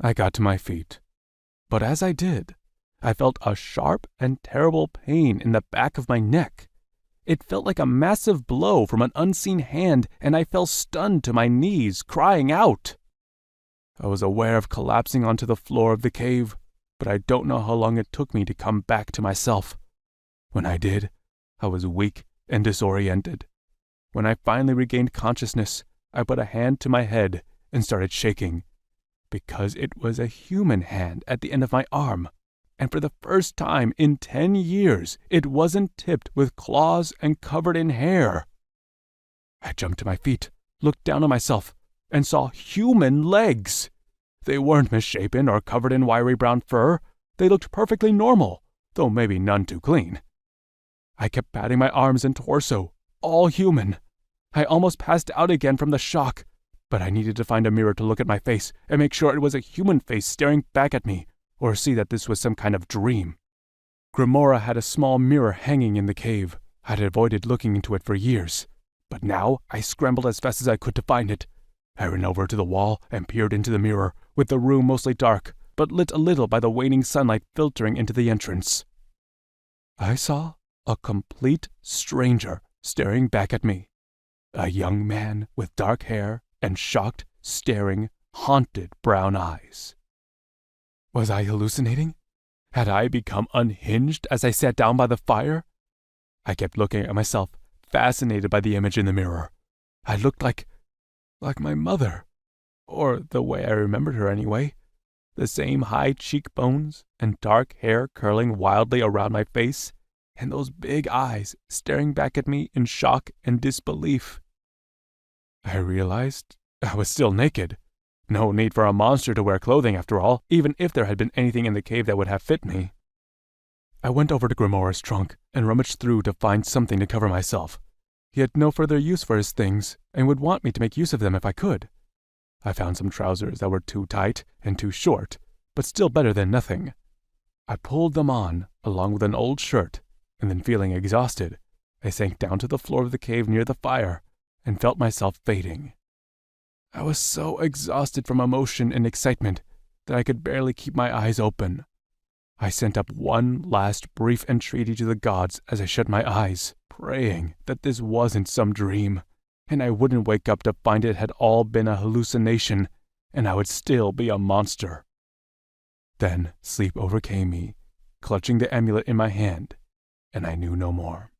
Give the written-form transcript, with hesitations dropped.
I got to my feet, but as I did, I felt a sharp and terrible pain in the back of my neck. It felt like a massive blow from an unseen hand, and I fell stunned to my knees, crying out. I was aware of collapsing onto the floor of the cave, but I don't know how long it took me to come back to myself. When I did, I was weak and disoriented. When I finally regained consciousness, I put a hand to my head and started shaking, because it was a human hand at the end of my arm, and for the first time in 10 years, it wasn't tipped with claws and covered in hair. I jumped to my feet, looked down on myself, and saw human legs. They weren't misshapen or covered in wiry brown fur. They looked perfectly normal, though maybe none too clean. I kept patting my arms and torso, all human. I almost passed out again from the shock, but I needed to find a mirror to look at my face and make sure it was a human face staring back at me, or see that this was some kind of dream. Grimora had a small mirror hanging in the cave. I'd avoided looking into it for years, but now I scrambled as fast as I could to find it. I ran over to the wall and peered into the mirror, with the room mostly dark, but lit a little by the waning sunlight filtering into the entrance. I saw a complete stranger staring back at me. A young man with dark hair and shocked, staring, haunted brown eyes. Was I hallucinating? Had I become unhinged as I sat down by the fire? I kept looking at myself, fascinated by the image in the mirror. I looked like my mother, or the way I remembered her anyway. The same high cheekbones and dark hair curling wildly around my face, and those big eyes staring back at me in shock and disbelief. I realized I was still naked. No need for a monster to wear clothing after all, even if there had been anything in the cave that would have fit me. I went over to Grimora's trunk and rummaged through to find something to cover myself. He had no further use for his things and would want me to make use of them if I could. I found some trousers that were too tight and too short, but still better than nothing. I pulled them on, along with an old shirt, and then feeling exhausted, I sank down to the floor of the cave near the fire and felt myself fading. I was so exhausted from emotion and excitement that I could barely keep my eyes open. I sent up one last brief entreaty to the gods as I shut my eyes, praying that this wasn't some dream, and I wouldn't wake up to find it had all been a hallucination, and I would still be a monster. Then sleep overcame me, clutching the amulet in my hand, and I knew no more.